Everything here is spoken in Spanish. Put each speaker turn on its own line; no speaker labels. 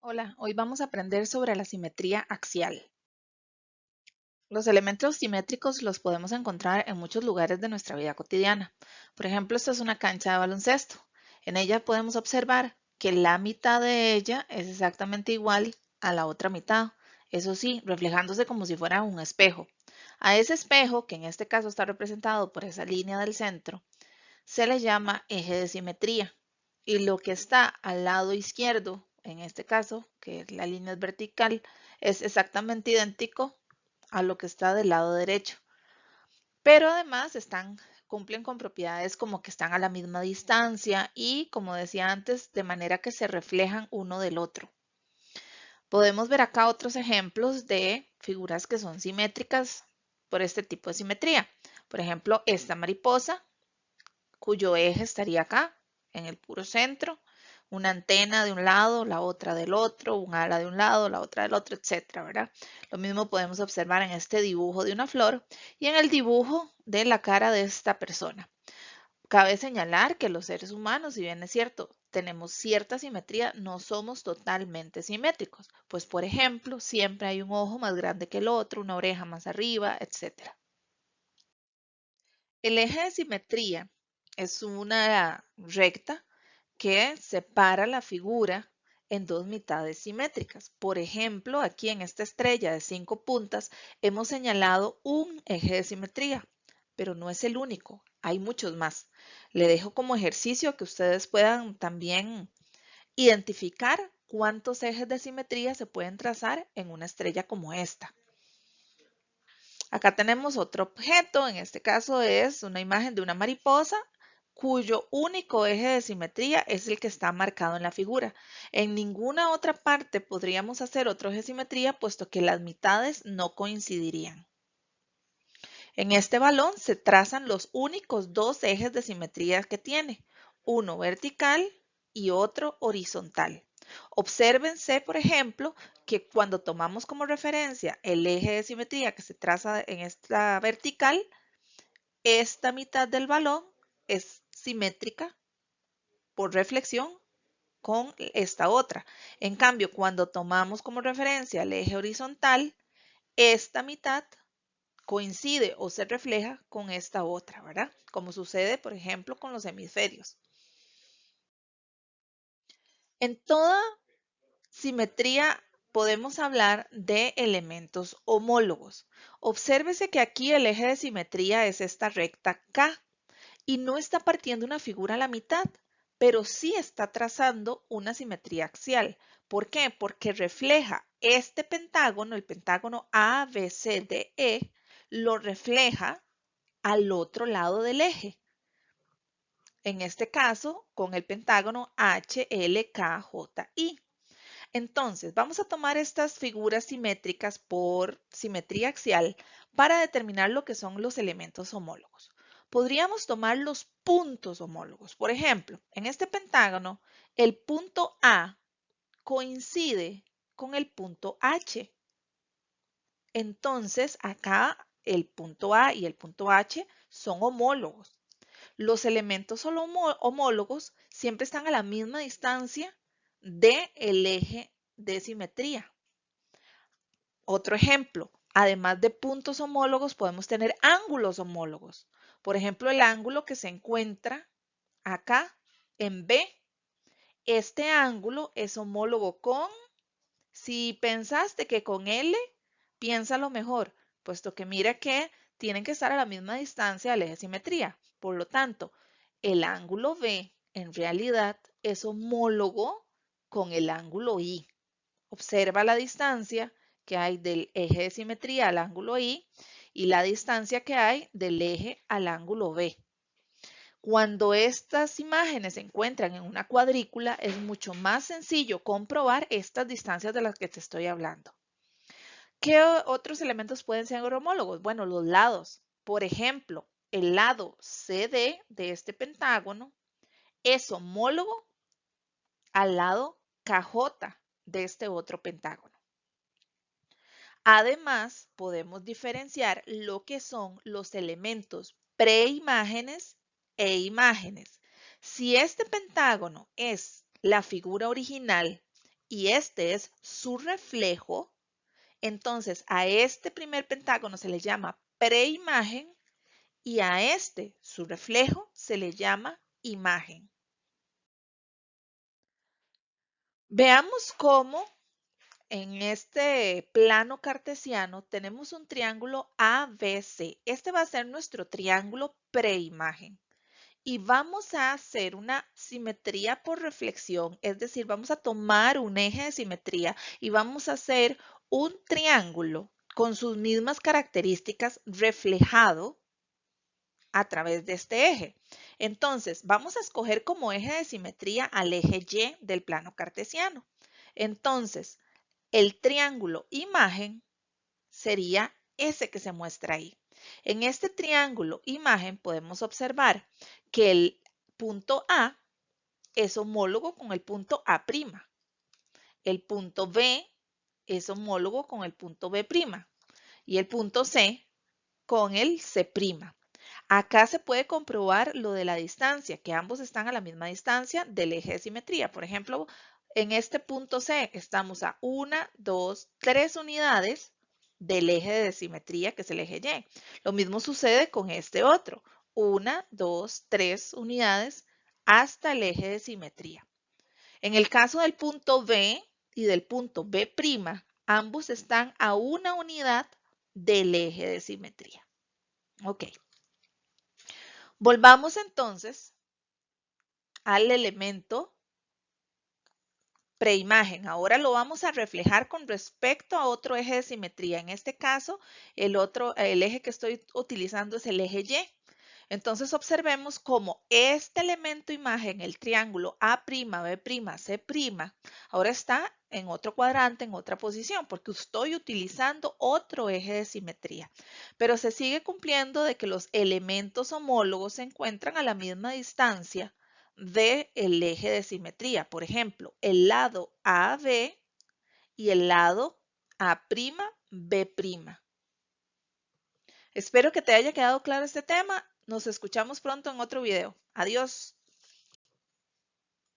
Hola, hoy vamos a aprender sobre la simetría axial. Los elementos simétricos los podemos encontrar en muchos lugares de nuestra vida cotidiana. Por ejemplo, esta es una cancha de baloncesto. En ella podemos observar que la mitad de ella es exactamente igual a la otra mitad. Eso sí, reflejándose como si fuera un espejo. A ese espejo, que en este caso está representado por esa línea del centro, se le llama eje de simetría. Y lo que está al lado izquierdo, en este caso, que la línea es vertical, es exactamente idéntico a lo que está del lado derecho. Pero además cumplen con propiedades como que están a la misma distancia y, como decía antes, de manera que se reflejan uno del otro. Podemos ver acá otros ejemplos de figuras que son simétricas por este tipo de simetría. Por ejemplo, esta mariposa cuyo eje estaría acá, en el puro centro, una antena de un lado, la otra del otro, un ala de un lado, la otra del otro, etcétera, ¿verdad? Lo mismo podemos observar en este dibujo de una flor y en el dibujo de la cara de esta persona. Cabe señalar que los seres humanos, si bien es cierto, tenemos cierta simetría, no somos totalmente simétricos, pues por ejemplo, siempre hay un ojo más grande que el otro, una oreja más arriba, etcétera. El eje de simetría es una recta que separa la figura en dos mitades simétricas. Por ejemplo, aquí en esta estrella de 5 puntas hemos señalado un eje de simetría, pero no es el único, hay muchos más. Le dejo como ejercicio que ustedes puedan también identificar cuántos ejes de simetría se pueden trazar en una estrella como esta. Acá tenemos otro objeto, en este caso es una imagen de una mariposa cuyo único eje de simetría es el que está marcado en la figura. En ninguna otra parte podríamos hacer otro eje de simetría puesto que las mitades no coincidirían. En este balón se trazan los únicos dos ejes de simetría que tiene, uno vertical y otro horizontal. Obsérvense, por ejemplo, que cuando tomamos como referencia el eje de simetría que se traza en esta vertical, esta mitad del balón es simétrica por reflexión con esta otra. En cambio, cuando tomamos como referencia el eje horizontal, esta mitad coincide o se refleja con esta otra, ¿verdad? Como sucede, por ejemplo, con los hemisferios. En toda simetría podemos hablar de elementos homólogos. Obsérvese que aquí el eje de simetría es esta recta K y no está partiendo una figura a la mitad, pero sí está trazando una simetría axial. ¿Por qué? Porque refleja este pentágono, el pentágono ABCDE, lo refleja al otro lado del eje. En este caso, con el pentágono HLKJI. Entonces, vamos a tomar estas figuras simétricas por simetría axial para determinar lo que son los elementos homólogos. Podríamos tomar los puntos homólogos. Por ejemplo, en este pentágono, el punto A coincide con el punto H. Entonces, acá el punto A y el punto H son homólogos. Los elementos homólogos siempre están a la misma distancia del eje de simetría. Otro ejemplo, además de puntos homólogos, podemos tener ángulos homólogos. Por ejemplo, el ángulo que se encuentra acá en B. Este ángulo es homólogo con, si pensaste que con L, piénsalo mejor, puesto que mira que tienen que estar a la misma distancia del eje de simetría. Por lo tanto, el ángulo B en realidad es homólogo con el ángulo I. Observa la distancia que hay del eje de simetría al ángulo I y la distancia que hay del eje al ángulo B. Cuando estas imágenes se encuentran en una cuadrícula, es mucho más sencillo comprobar estas distancias de las que te estoy hablando. ¿Qué otros elementos pueden ser homólogos? Bueno, los lados. Por ejemplo, el lado CD de este pentágono es homólogo al lado KJ de este otro pentágono. Además, podemos diferenciar lo que son los elementos preimágenes e imágenes. Si este pentágono es la figura original y este es su reflejo, entonces a este primer pentágono se le llama preimagen y a este, su reflejo, se le llama imagen. Veamos cómo en este plano cartesiano tenemos un triángulo ABC. Este va a ser nuestro triángulo preimagen. Y vamos a hacer una simetría por reflexión, es decir, vamos a tomar un eje de simetría y vamos a hacer un triángulo con sus mismas características reflejado a través de este eje. Entonces, vamos a escoger como eje de simetría al eje Y del plano cartesiano. Entonces, el triángulo imagen sería ese que se muestra ahí. En este triángulo imagen podemos observar que el punto A es homólogo con el punto A'. El punto B es homólogo con el punto B'. Y el punto C con el C'. Acá se puede comprobar lo de la distancia, que ambos están a la misma distancia del eje de simetría. Por ejemplo, en este punto C estamos a 1, 2, 3 unidades del eje de simetría, que es el eje Y. Lo mismo sucede con este otro. 1, 2, 3 unidades hasta el eje de simetría. En el caso del punto B y del punto B', ambos están a una unidad del eje de simetría. Ok. Volvamos entonces al elemento preimagen. Ahora lo vamos a reflejar con respecto a otro eje de simetría. En este caso, el eje que estoy utilizando es el eje Y. Entonces observemos cómo este elemento imagen, el triángulo A', B', C', ahora está en otro cuadrante, en otra posición, porque estoy utilizando otro eje de simetría. Pero se sigue cumpliendo de que los elementos homólogos se encuentran a la misma distancia del eje de simetría. Por ejemplo, el lado AB y el lado A'B'. Espero que te haya quedado claro este tema. Nos escuchamos pronto en otro video. Adiós.